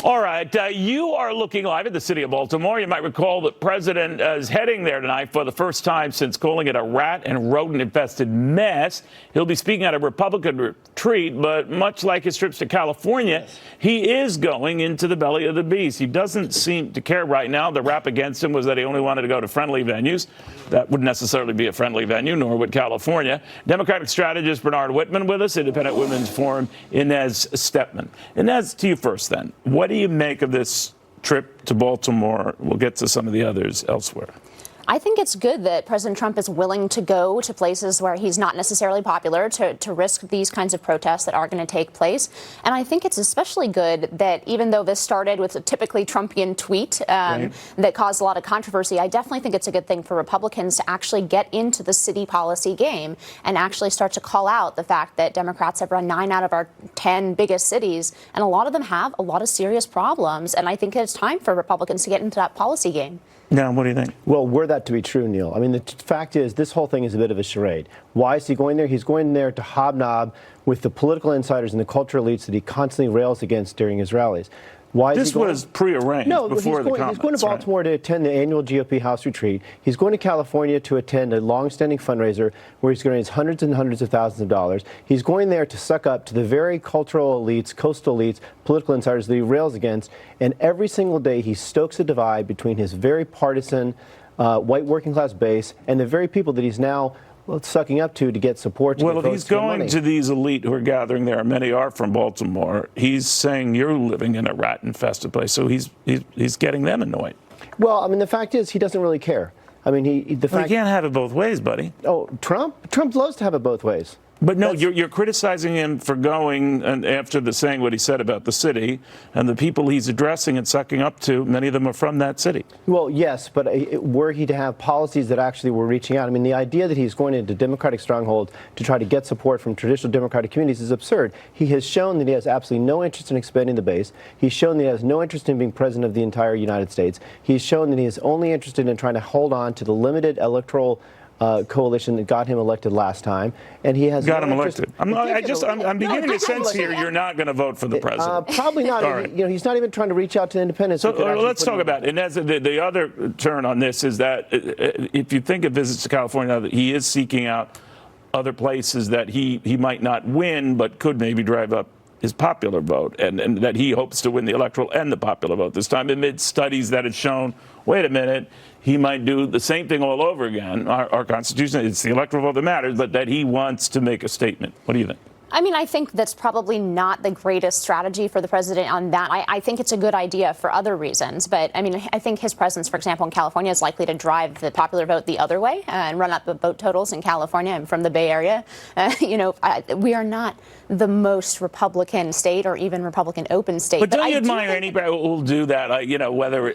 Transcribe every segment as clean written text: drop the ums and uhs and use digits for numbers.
All right, you are looking live at the city of Baltimore. You might recall that President is heading there tonight for the first time since calling it a rat and rodent-infested mess. He'll be speaking at a Republican retreat, but much like his trips to California, he is going into the belly of the beast. He doesn't seem to care right now. The rap against him was that he only wanted to go to friendly venues. That wouldn't necessarily be a friendly venue, nor would California. Democratic strategist Bernard Whitman with us, Independent Women's Forum, Inez Stepman. Inez, to you first then. What do you make of this trip to Baltimore? We'll get to some of the others elsewhere. I think it's good that President Trump is willing to go to places where he's not necessarily popular to risk these kinds of protests that are going to take place. And I think it's especially good that even though this started with a typically Trumpian tweet that caused a lot of controversy, I definitely think it's a good thing for Republicans to actually get into the city policy game and actually start to call out the fact that Democrats have run 9 out of our 10 biggest cities, and a lot of them have a lot of serious problems. And I think it's time for Republicans to get into that policy game. Now, what do you think? Well, were that to be true, Neil, I mean, the fact is this whole thing is a bit of a charade. Why is he going there? He's going there to hobnob with the political insiders and the cultural elites that he constantly rails against during his rallies. Why is this he going? was prearranged before the comments. He's going to Baltimore to attend the annual GOP House retreat. He's going to California to attend a long-standing fundraiser where he's going to raise hundreds and hundreds of thousands of dollars. He's going there to suck up to the very cultural elites, coastal elites, political insiders that he rails against. And every single day he stokes a divide between his very partisan white working-class base and the very people that he's now sucking up to get support. Well, if he's going to these elite who are gathering there, many are from Baltimore, he's saying you're living in a rat-infested place, so he's getting them annoyed. Well, I mean, the fact is he doesn't really care. I mean, you can't have it both ways, buddy. Oh, Trump loves to have it both ways. But no, you're criticizing him for going and after saying what he said about the city, and the people he's addressing and sucking up to, many of them are from that city. Well, yes, but were he to have policies that actually were reaching out, I mean, the idea that he's going into Democratic strongholds to try to get support from traditional Democratic communities is absurd. He has shown that he has absolutely no interest in expanding the base. He's shown that he has no interest in being president of the entire United States. He's shown that he is only interested in trying to hold on to the limited electoral coalition that got him elected last time, and he has got him elected. I'm beginning to sense here you're not going to vote for the president. Probably not. Right. You know, he's not even trying to reach out to independents. So let's talk about it. And as the other turn on this is that if you think of visits to California, that he is seeking out other places that he might not win, but could maybe drive up his popular vote, and that he hopes to win the electoral and the popular vote this time, amid studies that have shown, wait a minute, he might do the same thing all over again. Our Constitution, it's the electoral vote that matters, but that he wants to make a statement. What do you think? I mean, I think that's probably not the greatest strategy for the president on that. I think it's a good idea for other reasons. But, I mean, I think his presence, for example, in California is likely to drive the popular vote the other way and run up the vote totals in California. I'm from the Bay Area. We are not the most Republican state or even Republican open state. But don't you admire anybody who will do that? Whether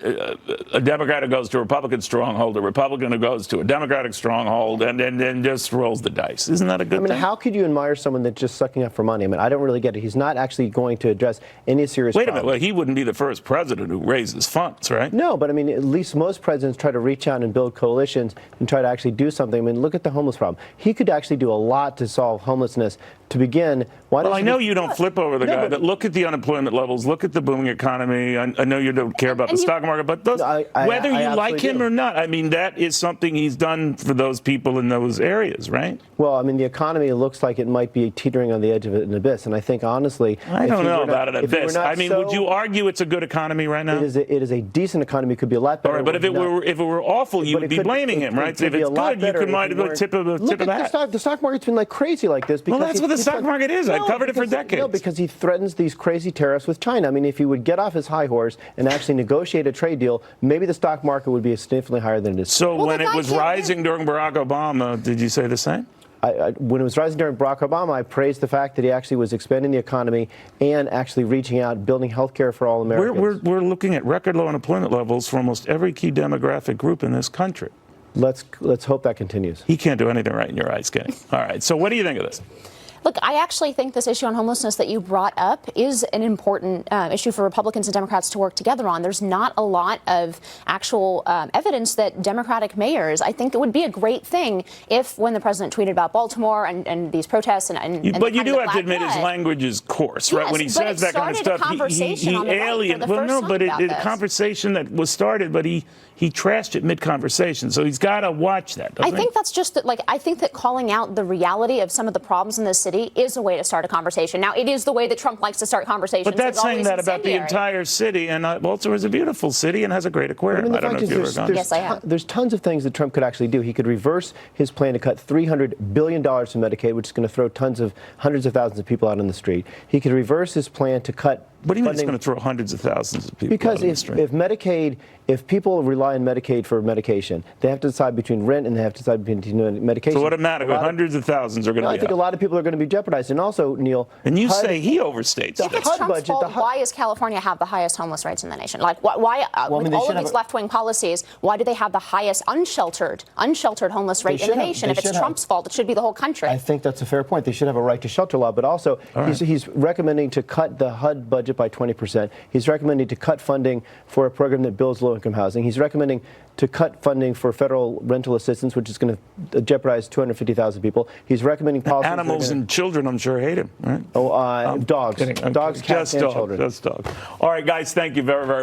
a Democrat who goes to a Republican stronghold, a Republican who goes to a Democratic stronghold, and then just rolls the dice. Isn't that a good thing? How could you admire someone that just sucking up for money? I mean, I don't really get it. He's not actually going to address any serious Wait a minute. Well, he wouldn't be the first president who raises funds, right? No, but I mean, at least most presidents try to reach out and build coalitions and try to actually do something. I mean, look at the homeless problem. He could actually do a lot to solve homelessness. To begin, well, I know you don't flip over the guy, but look at the unemployment levels, look at the booming economy. I know you don't care about the stock market, but whether you like him or not, I mean, that is something he's done for those people in those areas, right? Well, I mean, the economy looks like it might be teetering on the edge of an abyss, and I think, honestly, I don't know about an abyss. I mean, would you argue it's a good economy right now? It is a decent economy. It could be a lot better. All right, but if it were awful, you would be blaming him, right? If it's good, you could might have a tip of the hat. The stock market's been like crazy like this because that's what the stock market is. I've covered it for decades. No, because he threatens these crazy tariffs with China. I mean, if he would get off his high horse and actually negotiate a trade deal, maybe the stock market would be significantly higher than it is. So when it was rising during Barack Obama, did you say the same? When it was rising during Barack Obama, I praised the fact that he actually was expanding the economy and actually reaching out, building health care for all Americans. We're looking at record low unemployment levels for almost every key demographic group in this country. Let's hope that continues. He can't do anything right in your eyes, can he? All right. So what do you think of this? Look, I actually think this issue on homelessness that you brought up is an important issue for Republicans and Democrats to work together on. There's not a lot of actual evidence that Democratic mayors, I think it would be a great thing if, when the president tweeted about Baltimore and these protests but you do have to admit his language is coarse, right? Yes, when he says that kind of stuff, he alienates. Well, no, but the conversation that was started, but he trashed it mid-conversation, so he's got to watch that. I think that's just that, like, I think that calling out the reality of some of the problems in this city is a way to start a conversation. Now, it is the way that Trump likes to start conversations. But that's saying that about the entire city, and Baltimore is a beautiful city and has a great aquarium. I don't know if you've ever gone. Yes, I have. There's tons of things that Trump could actually do. He could reverse his plan to cut $300 billion from Medicaid, which is going to throw hundreds of thousands of people out on the street. He could reverse his plan to cut What do you mean it's going to throw hundreds of thousands of people because out on the street? if people rely on Medicaid for medication, they have to decide between rent and they have to decide between medication. So what it matter? Hundreds of thousands are going to be I think a lot of people are going to be jeopardized. And also, Neil. And you say he overstates. If it's Trump's fault, why does California have the highest homeless rates in the nation? Like, why with all of these left-wing policies, why do they have the highest unsheltered homeless rate in the nation? If it's Trump's fault, it should be the whole country. I think that's a fair point. They should have a right to shelter law. But also, he's recommending to cut the HUD budget by 20%. He's recommending to cut funding for a program that builds low-income housing. He's recommending to cut funding for federal rental assistance, which is going to jeopardize 250,000 people. He's recommending policies. Animals and children, I'm sure, hate him, right? Dogs. Dogs, cats, and children. Just dogs. All right, guys, thank you very, very much.